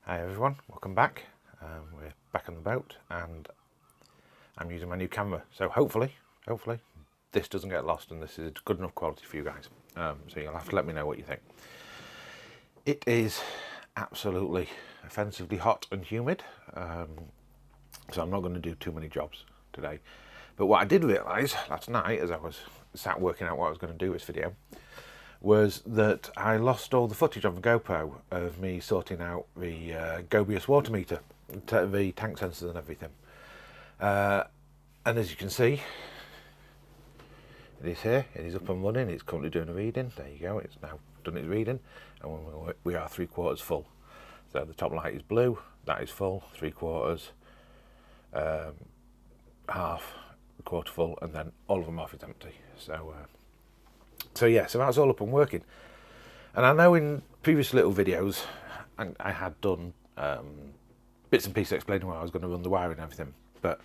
Hi everyone, welcome back. We're back on the boat and I'm using my new camera. So hopefully this doesn't get lost and this is good enough quality for you guys. So you'll have to let me know what you think. It is absolutely offensively hot and humid. So I'm not going to do too many jobs today. But what I did realise last night as I was sat working out what I was going to do this video was that I lost all the footage on the GoPro of me sorting out the Gobius water meter, the tank sensors and everything. And as you can see, it is here, it is up and running, it's currently doing a reading. There you go, it's now done its reading, and we are 3/4 full. So the top light is blue, that is full, 3/4, half, a quarter full, and then all of them off is empty. So yeah, so that's all up and working. And I know in previous little videos I had done bits and pieces explaining where I was going to run the wiring and everything, but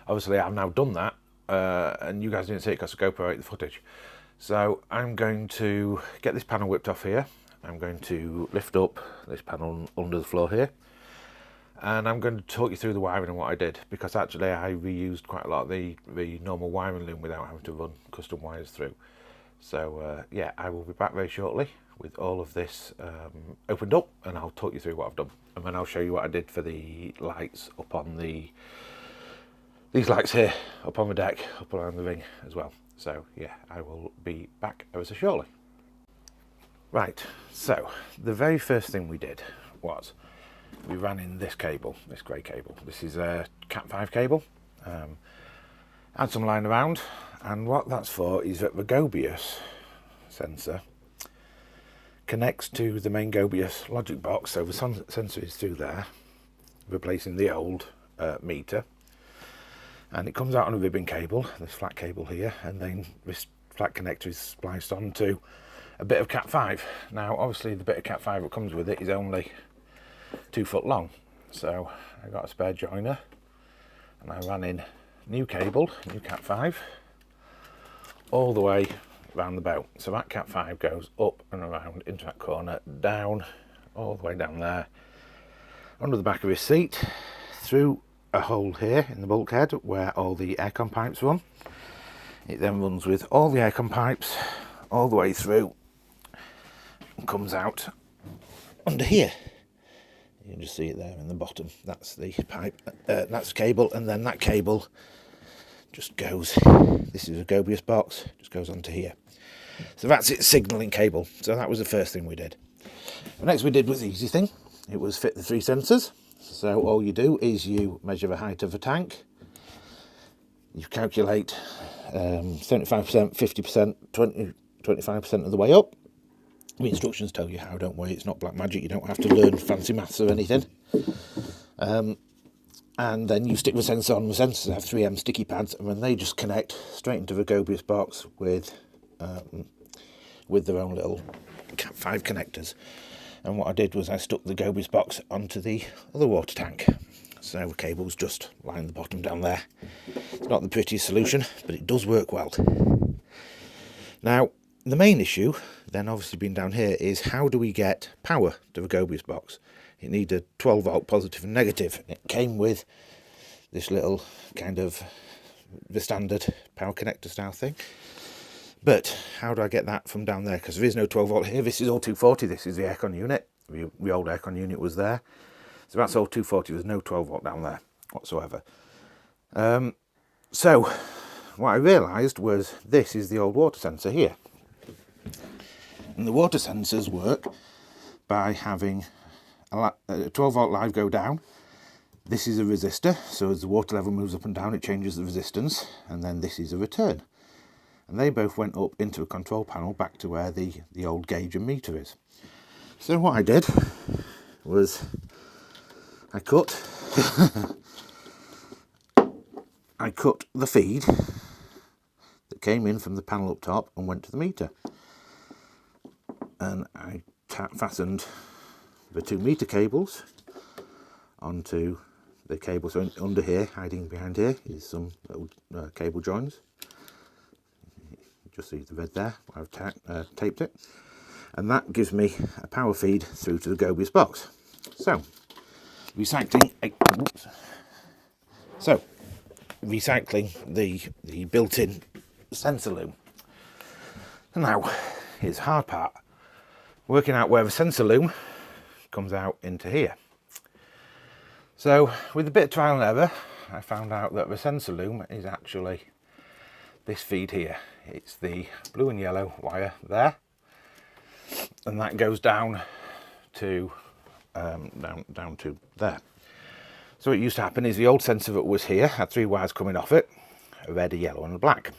obviously I've now done that and you guys didn't see it because the GoPro ate the footage. So I'm going to get this panel whipped off here. I'm going to lift up this panel under the floor here, and I'm going to talk you through the wiring and what I did, because actually I reused quite a lot of the normal wiring loom without having to run custom wires through. So yeah, I will be back very shortly with all of this opened up, and I'll talk you through what I've done, and then I'll show you what I did for the lights up on these lights here up on the deck, up around the ring as well. So yeah, I will be back ever so shortly. Right, so the very first thing we did was we ran in this cable, this grey cable. This is a Cat 5 cable. Add some line around, and what that's for is that the Gobius sensor connects to the main Gobius logic box. So the sensor is through there, replacing the old meter, and it comes out on a ribbon cable, this flat cable here, and then this flat connector is spliced onto a bit of Cat 5. Now obviously the bit of Cat 5 that comes with it is only 2 foot long, so I got a spare joiner and I ran in new cable, new Cat 5, all the way around the boat. So that Cat 5 goes up and around into that corner, down, all the way down there, under the back of his seat, through a hole here in the bulkhead where all the aircon pipes run. It then runs with all the aircon pipes all the way through and comes out under here. You can just see it there in the bottom. That's the pipe, that's the cable, and then that cable just goes, this is a Gobius box, just goes onto here. So that's its signalling cable. So that was the first thing we did. The next we did was the easy thing. It was fit the 3 sensors. So all you do is you measure the height of the tank. You calculate 75%, 50%, 25% of the way up. The instructions tell you how, don't worry, it's not black magic, you don't have to learn fancy maths or anything. And then you stick the sensor on. The sensors have 3M sticky pads, and then they just connect straight into the Gobius box with their own little Cat 5 connectors. And what I did was I stuck the Gobius box onto the other water tank. So the cables just line the bottom down there. It's not the prettiest solution, but it does work well. Now, the main issue, then obviously being down here, is how do we get power to the Gobius box? It needed a 12 volt positive and negative. It came with this little kind of the standard power connector style thing. But how do I get that from down there? Because there is no 12 volt here. This is all 240. This is the aircon unit. The old aircon unit was there. So that's all 240. There's no 12 volt down there whatsoever. So what I realised was this is the old water sensor here. And the water sensors work by having a 12 volt live go down. This is a resistor, so as the water level moves up and down it changes the resistance, and then this is a return. And they both went up into a control panel back to where the old gauge and meter is. So what I did was I cut the feed that came in from the panel up top and went to the meter. And I fastened the 2 meter cables onto the cable. So under here, hiding behind here, is some little cable joins. Just see the red there, where I've taped it. And that gives me a power feed through to the Gobius box. So recycling. Oops. So, recycling the built-in sensor loom. And now, here's the hard part. Working out where the sensor loom comes out into here. So, with a bit of trial and error, I found out that the sensor loom is actually this feed here. It's the blue and yellow wire there, and that goes down to down to there. So what used to happen is the old sensor that was here had 3 wires coming off it, a red, a yellow and a black.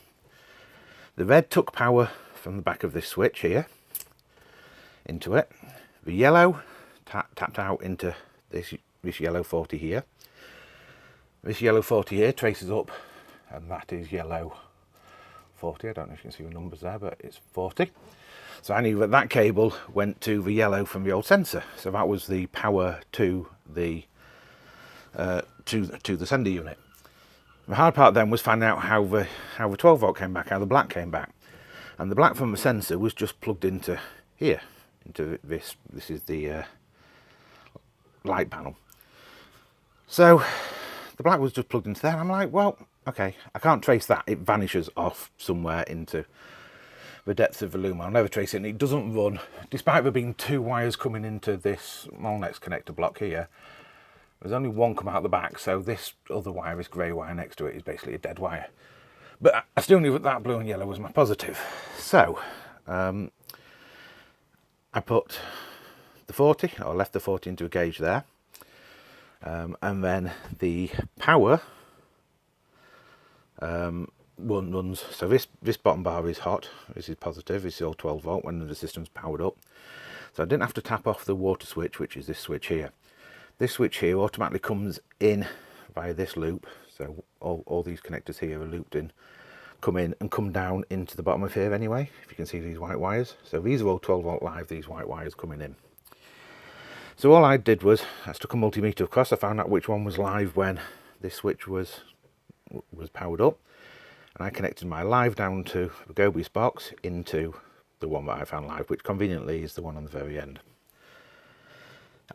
The red took power from the back of this switch here into it. The yellow tapped out into this yellow 40 here. This yellow 40 here traces up, and that is yellow 40. I don't know if you can see the numbers there, but it's 40. So I knew that that cable went to the yellow from the old sensor. So that was the power to the sender unit. The hard part then was finding out how the 12 volt came back, how the black came back. And the black from the sensor was just plugged into here, into this. This is the light panel. So the black was just plugged into there, and I'm like, well, okay, I can't trace that. It vanishes off somewhere into the depth of the loom. I'll never trace it, and it doesn't run, despite there being 2 wires coming into this Molnex connector block here. There's only one come out the back, so this other wire, this grey wire next to it, is basically a dead wire. But I still knew that that blue and yellow was my positive. So I put the 40, or left the 40 into a gauge there, and then the power runs. So this bottom bar is hot. This is positive. This is all 12 volt when the system's powered up. So I didn't have to tap off the water switch, which is this switch here. This switch here automatically comes in via this loop. So all these connectors here are looped in, come in and come down into the bottom of here anyway, if you can see these white wires. So these are all 12 volt live, these white wires coming in. So all I did was, I stuck a multimeter across. I found out which one was live when this switch was powered up. And I connected my live down to the Gobius box into the one that I found live, which conveniently is the one on the very end.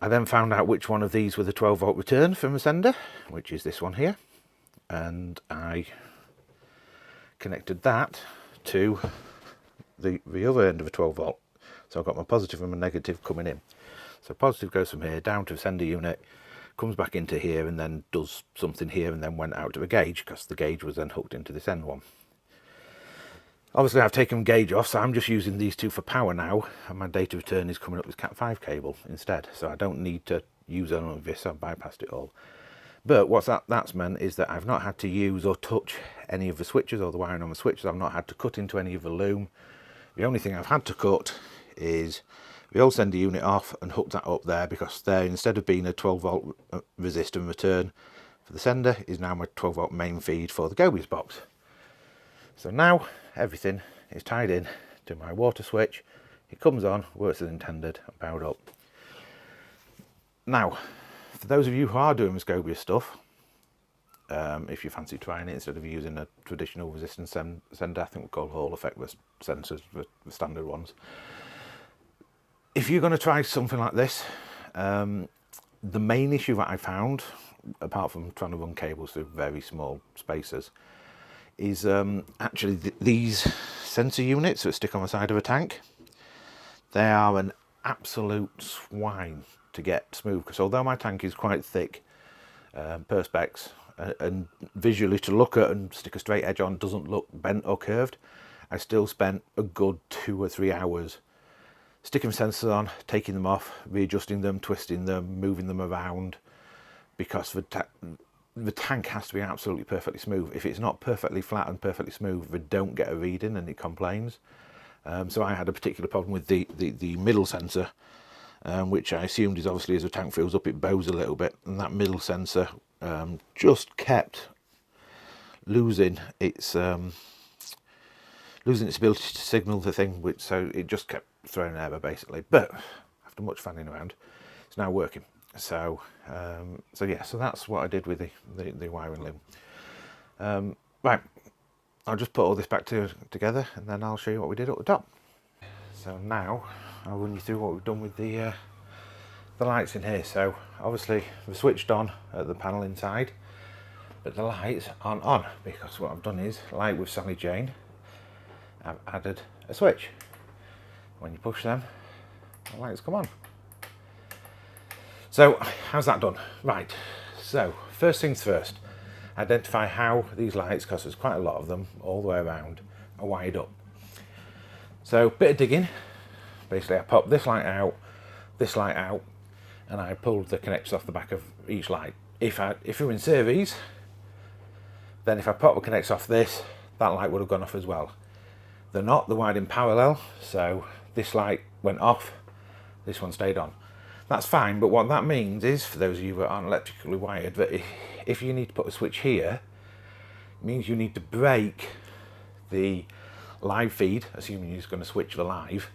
I then found out which one of these were the 12 volt return from the sender, which is this one here. And I connected that to the other end of a 12 volt. So I've got my positive and my negative coming in. So positive goes from here down to the sender unit, comes back into here and then does something here and then went out to a gauge, because the gauge was then hooked into this end one. Obviously I've taken gauge off, so I'm just using these two for power now, and my data return is coming up with Cat 5 cable instead, so I don't need to use any of this. I've bypassed it all. But what that's meant is that I've not had to use or touch any of the switches or the wiring on the switches. I've not had to cut into any of the loom. The only thing I've had to cut is the old sender unit off and hook that up there, because there, instead of being a 12 volt resist and return for the sender, is now my 12 volt main feed for the Gobius box. So now everything is tied in to my water switch. It comes on, works as intended, and powered up. Now, for those of you who are doing this Gobius stuff, if you fancy trying it instead of using a traditional resistance sender, I think we call Hall effect sensors, the standard ones. If you're going to try something like this, the main issue that I found, apart from trying to run cables through very small spaces, is actually these sensor units that stick on the side of a tank. They are an absolute swine to get smooth, because although my tank is quite thick perspex, and visually to look at and stick a straight edge on doesn't look bent or curved, I still spent a good 2 or 3 hours sticking sensors on, taking them off, readjusting them, twisting them, moving them around, because the tank has to be absolutely perfectly smooth. If it's not perfectly flat and perfectly smooth, they don't get a reading and it complains. So I had a particular problem with the middle sensor, which I assumed is obviously as the tank fills up it bows a little bit, and that middle sensor just kept losing its ability to signal the thing, which so it just kept throwing an error basically. But after much fanning around, it's now working. So yeah, so that's what I did with the wiring loom. Right, I'll just put all this back together and then I'll show you what we did at the top. So now I'll run you through what we've done with the the lights in here. So obviously we're switched on at the panel inside, but the lights aren't on because what I've done is, like with Sally Jane, I've added a switch. When you push them, the lights come on. So how's that done? Right, so first things first, identify how these lights, because there's quite a lot of them all the way around, are wired up. So bit of digging. Basically I popped this light out, and I pulled the connectors off the back of each light. If you're in series, then if I pop the connectors off this, that light would have gone off as well. They're not, they're wired in parallel, so this light went off, this one stayed on. That's fine, but what that means is, for those of you that aren't electrically wired, that if you need to put a switch here, it means you need to break the live feed, assuming you're just going to switch the live,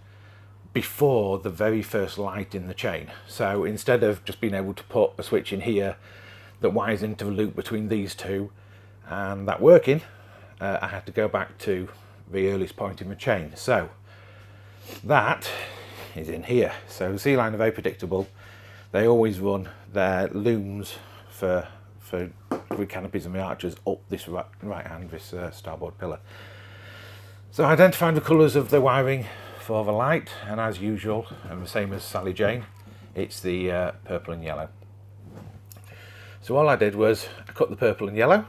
before the very first light in the chain. So instead of just being able to put a switch in here that wires into the loop between these two and that working, I had to go back to the earliest point in the chain. So that is in here. So Sealine are very predictable. They always run their looms for the canopies and the arches up this right hand, this starboard pillar. So I identified the colours of the wiring for the light, and as usual, and the same as Sally Jane, it's the purple and yellow. So all I did was I cut the purple and yellow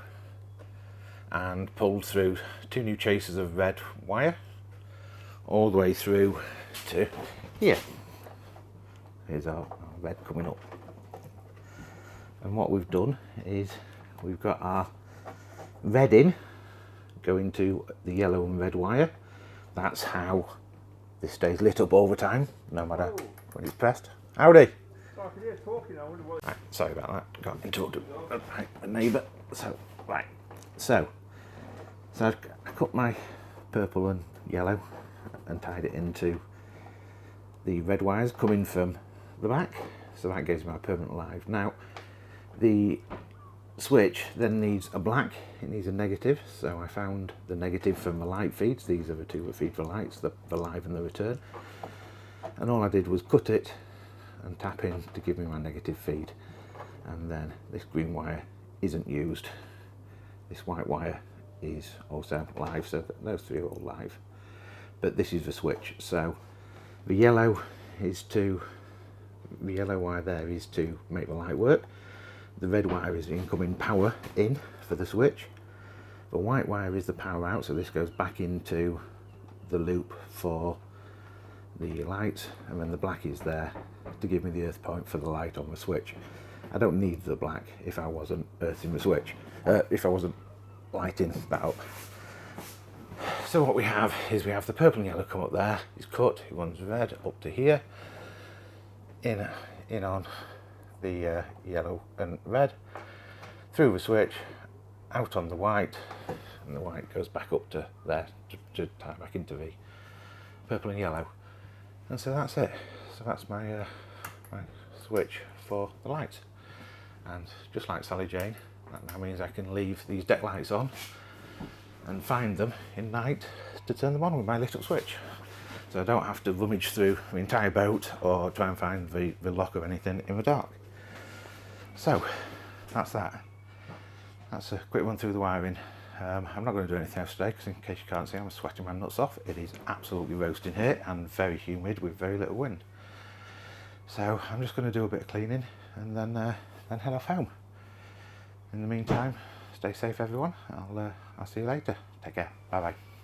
and pulled through 2 new chases of red wire all the way through to here. Here's our red coming up. And what we've done is we've got our red in going to the yellow and red wire. That's how this stays lit up all the time, no matter when it's pressed. Howdy! Right, sorry about that, got interrupted by a neighbour. So, right, so I cut my purple and yellow and tied it into the red wires coming from the back, so that gives me my permanent live. Now, the switch then needs a black, it needs a negative, so I found the negative from the light feeds. These are the two that feed the lights, the live and the return, and all I did was cut it and tap in to give me my negative feed. And then this green wire isn't used, this white wire is also live, so those 3 are all live, but this is the switch. So the yellow wire there is to make the light work. The red wire is the incoming power in for the switch. The white wire is the power out, so this goes back into the loop for the lights, and then the black is there to give me the earth point for the light on the switch. I don't need the black if I wasn't earthing the switch, if I wasn't lighting that up. So what we have is we have the purple and yellow come up there, it's cut, it runs red up to here, in on the yellow and red, through the switch, out on the white, and the white goes back up to there to tie back into the purple and yellow. And so that's it. So that's my my switch for the lights. And just like Sally Jane, that now means I can leave these deck lights on and find them in night to turn them on with my lit up switch. So I don't have to rummage through the entire boat or try and find the lock or anything in the dark. So that's that. That's a quick run through the wiring. I'm not going to do anything else today because, in case you can't see, I'm sweating my nuts off. It is absolutely roasting here and very humid with very little wind. So I'm just going to do a bit of cleaning and then head off home. In the meantime, stay safe everyone. I'll see you later. Take care. Bye bye.